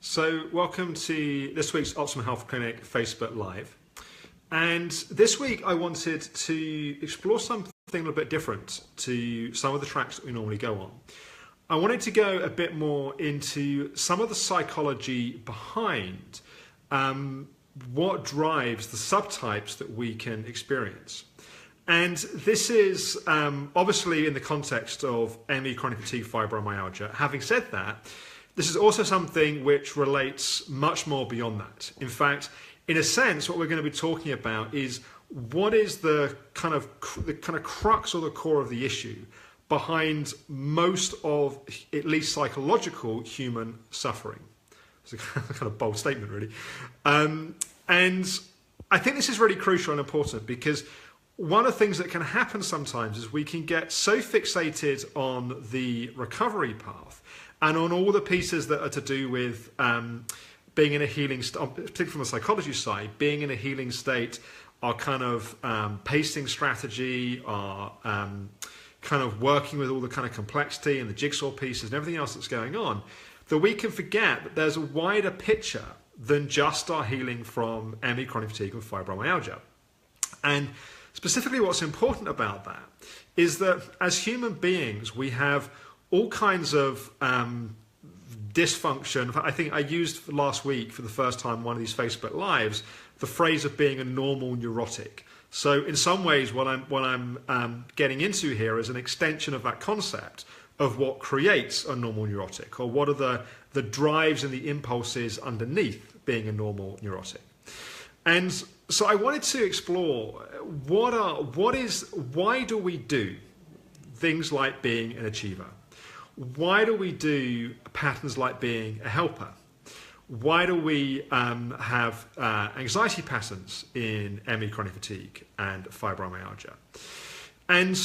So welcome to this week's Optimal Health Clinic Facebook Live. And this week I wanted to explore something a little bit different to some of the tracks that we normally go on. I wanted to go a bit more into some of the psychology behind what drives the subtypes that we can experience. And this is obviously in the context of ME chronic fatigue fibromyalgia. Having said that, this is also something which relates much more beyond that. In fact, in a sense, what we're going to be talking about is what is the kind of crux or the core of the issue behind most of, at least psychological, human suffering. It's a kind of bold statement, really. And I think this is really crucial and important because one of the things that can happen sometimes is we can get so fixated on the recovery path and on all the pieces that are to do with being in a healing state, particularly from the psychology side, being in a healing state, our kind of pacing strategy, our kind of working with all the kind of complexity and the jigsaw pieces and everything else that's going on, that we can forget that there's a wider picture than just our healing from ME chronic fatigue and fibromyalgia. And specifically what's important about that is that as human beings, we have all kinds of dysfunction. I think I used last week for the first time one of these Facebook Lives the phrase of being a normal neurotic. So in some ways what I'm getting into here is an extension of that concept of what creates a normal neurotic, or what are the drives and the impulses underneath being a normal neurotic. And so I wanted to explore why do we do things like being an achiever? Why do we do patterns like being a helper? Why do we have anxiety patterns in ME chronic fatigue and fibromyalgia? And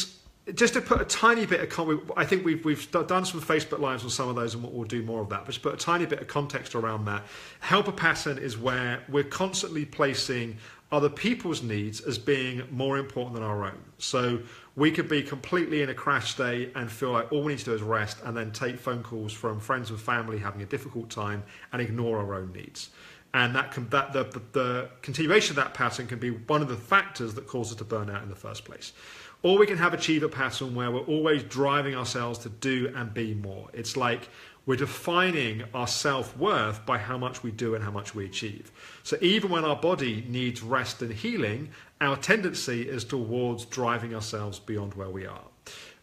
just to put a tiny bit of I think we've done some Facebook Lives on some of those, and we'll do more of that. But just put a tiny bit of context around that. Helper pattern is where we're constantly placing other people's needs as being more important than our own. So we could be completely in a crash state and feel like all we need to do is rest, and then take phone calls from friends and family having a difficult time and ignore our own needs. And the continuation of that pattern can be one of the factors that causes us to burn out in the first place. Or we can have achiever pattern where we're always driving ourselves to do and be more. It's like we're defining our self-worth by how much we do and how much we achieve. So even when our body needs rest and healing, our tendency is towards driving ourselves beyond where we are.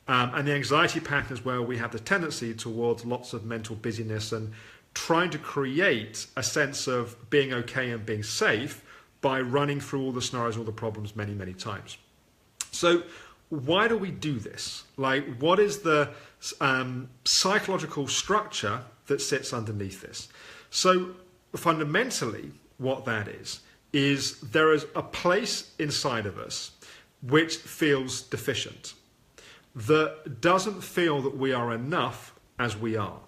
And the anxiety pattern is where we have the tendency towards lots of mental busyness and trying to create a sense of being okay and being safe by running through all the scenarios, all the problems many, many times. So why do we do this? Like, what is the psychological structure that sits underneath this? So fundamentally, what that is there is a place inside of us which feels deficient, that doesn't feel that we are enough as we are.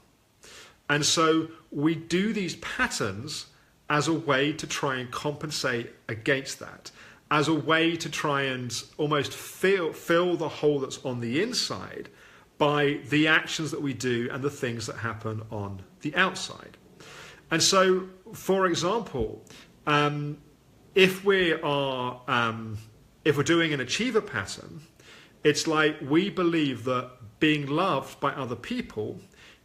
And so we do these patterns as a way to try and compensate against that, as a way to try and almost fill the hole that's on the inside by the actions that we do and the things that happen on the outside. And so, for example, if we're doing an achiever pattern, it's like we believe that being loved by other people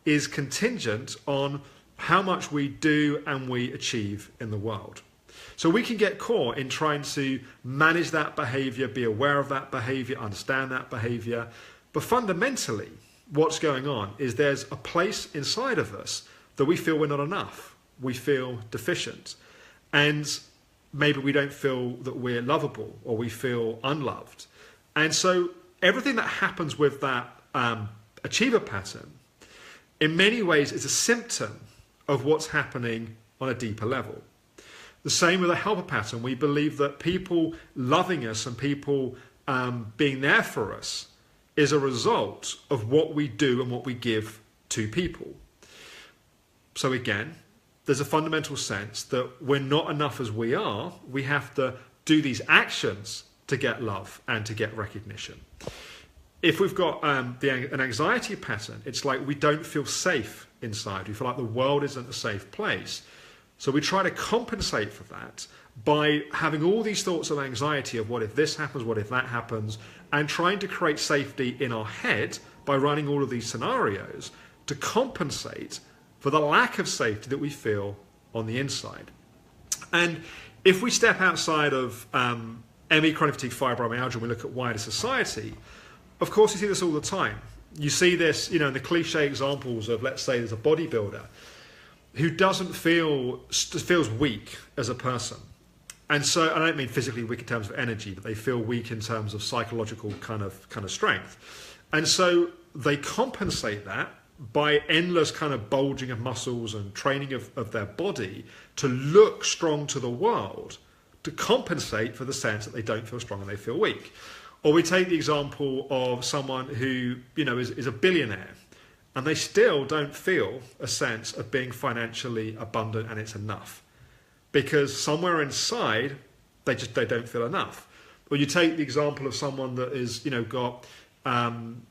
is contingent on how much we do and we achieve in the world. So we can get caught in trying to manage that behavior, be aware of that behavior, understand that behavior. But fundamentally, what's going on is there's a place inside of us that we feel we're not enough. We feel deficient. And maybe we don't feel that we're lovable, or we feel unloved. And so everything that happens with that achiever pattern, in many ways, is a symptom of what's happening on a deeper level. The same with a helper pattern. We believe that people loving us and people being there for us is a result of what we do and what we give to people. So again, there's a fundamental sense that we're not enough as we are. We have to do these actions to get love and to get recognition. If we've got an anxiety pattern, it's like we don't feel safe inside. We feel like the world isn't a safe place. So we try to compensate for that by having all these thoughts of anxiety of what if this happens, what if that happens, and trying to create safety in our head by running all of these scenarios to compensate for the lack of safety that we feel on the inside. And if we step outside of ME, chronic fatigue, fibromyalgia, and we look at wider society, of course you see this all the time. You see this, in the cliche examples of, let's say, there's a bodybuilder who feels weak as a person. And so, I don't mean physically weak in terms of energy, but they feel weak in terms of psychological kind of strength. And so they compensate that by endless kind of bulging of muscles and training of their body to look strong to the world, to compensate for the sense that they don't feel strong and they feel weak. Or we take the example of someone who, is a billionaire, and they still don't feel a sense of being financially abundant and it's enough. Because somewhere inside, they don't feel enough. Or you take the example of someone that is, got, kind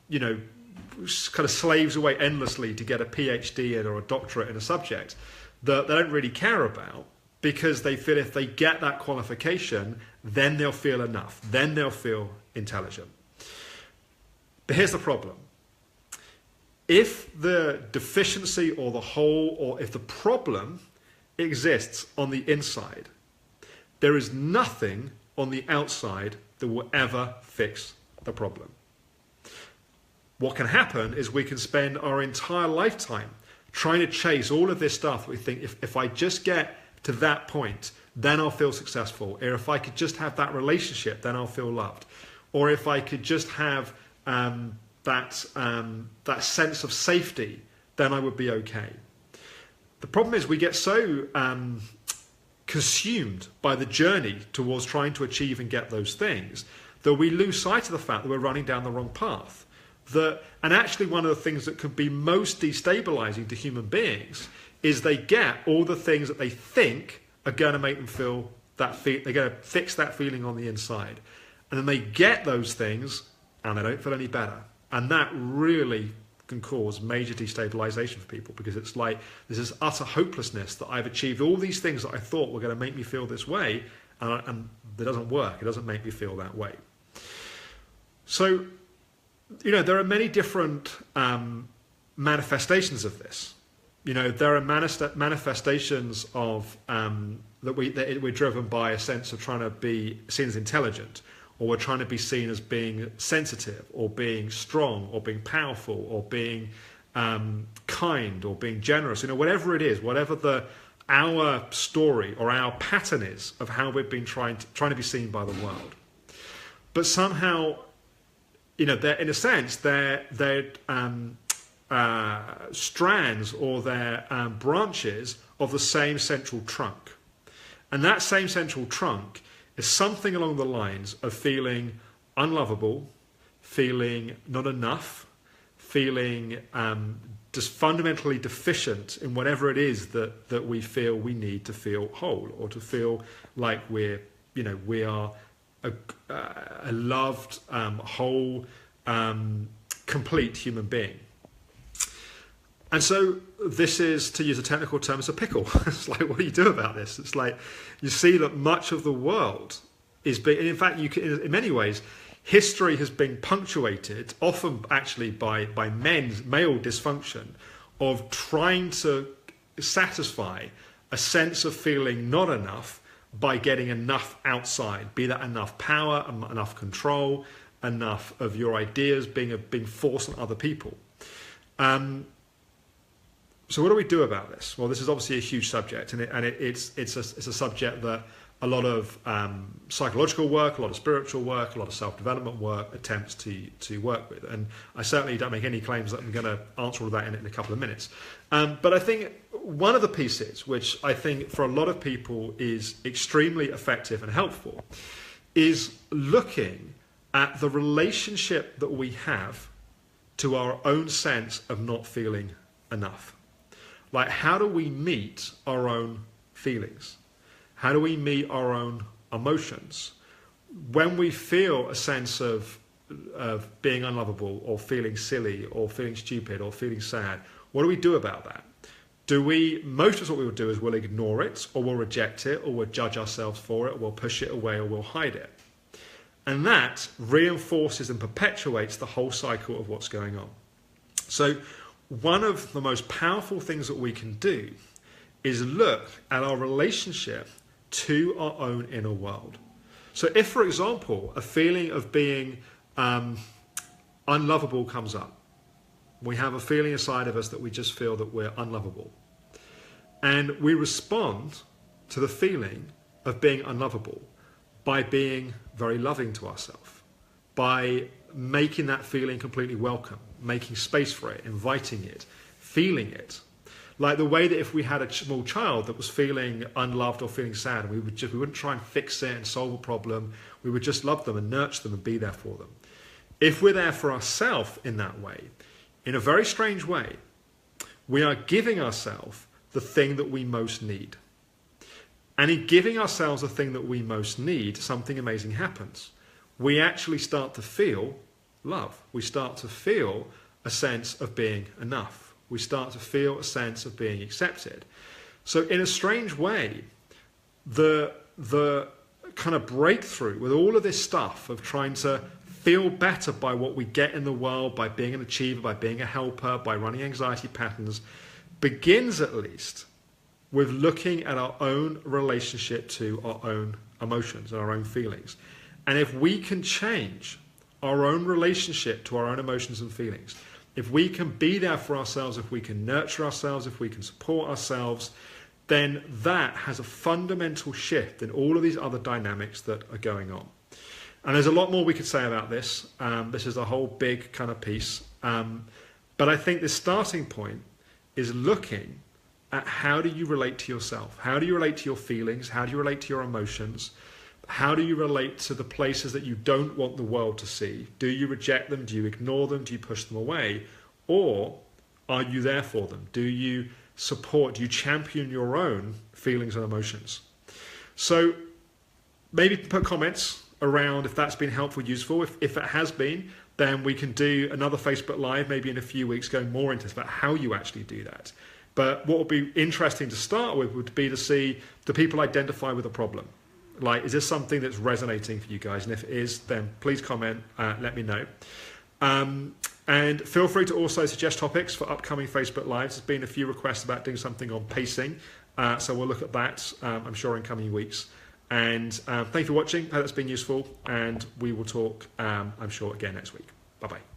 of slaves away endlessly to get a PhD in or a doctorate in a subject that they don't really care about, because they feel if they get that qualification, then they'll feel enough, then they'll feel intelligent. But here's the problem. If the deficiency or the hole, or if the problem exists on the inside, there is nothing on the outside that will ever fix the problem. What can happen is we can spend our entire lifetime trying to chase all of this stuff. We think if I just get to that point, then I'll feel successful. Or if I could just have that relationship, then I'll feel loved. Or if I could just have that sense of safety, then I would be okay. The problem is we get so consumed by the journey towards trying to achieve and get those things that we lose sight of the fact that we're running down the wrong path. And actually one of the things that could be most destabilizing to human beings is they get all the things that they think are going to make them feel they're going to fix that feeling on the inside. And then they get those things and they don't feel any better. And that really can cause major destabilization for people, because it's like there's this utter hopelessness that I've achieved all these things that I thought were going to make me feel this way, and it doesn't work. It doesn't make me feel that way. So, there are many different manifestations of this. There are manifestations of that we're driven by a sense of trying to be seen as intelligent, or we're trying to be seen as being sensitive, or being strong, or being powerful, or being kind, or being generous. Whatever it is, whatever our story or our pattern is of how we've been trying to be seen by the world. But somehow, they're, in a sense, they're strands, or they're branches of the same central trunk. And that same central trunk is something along the lines of feeling unlovable, feeling not enough, feeling just fundamentally deficient in whatever it is that we feel we need to feel whole, or to feel like we are a loved, whole, complete human being. And so this is, to use a technical term, it's a pickle. It's like, what do you do about this? It's like, you see that much of the world is being, and in fact, in many ways, history has been punctuated, often actually by male dysfunction, of trying to satisfy a sense of feeling not enough by getting enough outside, be that enough power, enough control, enough of your ideas being forced on other people. So what do we do about this? Well, this is obviously a huge subject, and it's a subject that a lot of psychological work, a lot of spiritual work, a lot of self-development work attempts to work with. And I certainly don't make any claims that I'm going to answer all of that in a couple of minutes. But I think one of the pieces, which I think for a lot of people is extremely effective and helpful, is looking at the relationship that we have to our own sense of not feeling enough. Like, how do we meet our own feelings? How do we meet our own emotions? When we feel a sense of being unlovable, or feeling silly, or feeling stupid, or feeling sad, What do we do about that? Most of what we will do is we'll ignore it, or we'll reject it, or we'll judge ourselves for it, or we'll push it away, or we'll hide it. And that reinforces and perpetuates the whole cycle of what's going on. So one of the most powerful things that we can do is look at our relationship to our own inner world. So if, for example, a feeling of being unlovable comes up, we have a feeling inside of us that we just feel that we're unlovable. And we respond to the feeling of being unlovable by being very loving to ourselves, by making that feeling completely welcome, making space for it, inviting it, feeling it. Like the way that if we had a small child that was feeling unloved or feeling sad, we wouldn't try and fix it and solve a problem. We would just love them and nurture them and be there for them. If we're there for ourselves in that way, in a very strange way, we are giving ourselves the thing that we most need. And in giving ourselves the thing that we most need, something amazing happens. We actually start to feel love. We start to feel a sense of being enough. We start to feel a sense of being accepted. So in a strange way, the kind of breakthrough with all of this stuff of trying to feel better by what we get in the world, by being an achiever, by being a helper, by running anxiety patterns, begins at least with looking at our own relationship to our own emotions and our own feelings. And if we can change our own relationship to our own emotions and feelings, if we can be there for ourselves, if we can nurture ourselves, if we can support ourselves, then that has a fundamental shift in all of these other dynamics that are going on. And there's a lot more we could say about this. This is a whole big kind of piece. But I think the starting point is looking at how do you relate to yourself? How do you relate to your feelings? How do you relate to your emotions? How do you relate to the places that you don't want the world to see? Do you reject them? Do you ignore them? Do you push them away? Or are you there for them? Do you support? Do you champion your own feelings and emotions? So maybe put comments around if that's been helpful, useful. If it has been, then we can do another Facebook Live maybe in a few weeks going more into this about how you actually do that. But what would be interesting to start with would be to see, do people identify with a problem? Like, is this something that's resonating for you guys? And if it is, then please comment, let me know. And feel free to also suggest topics for upcoming Facebook Lives. There's been a few requests about doing something on pacing. So we'll look at that, I'm sure, in coming weeks. And thank you for watching. I hope that's been useful. And we will talk, I'm sure, again next week. Bye-bye.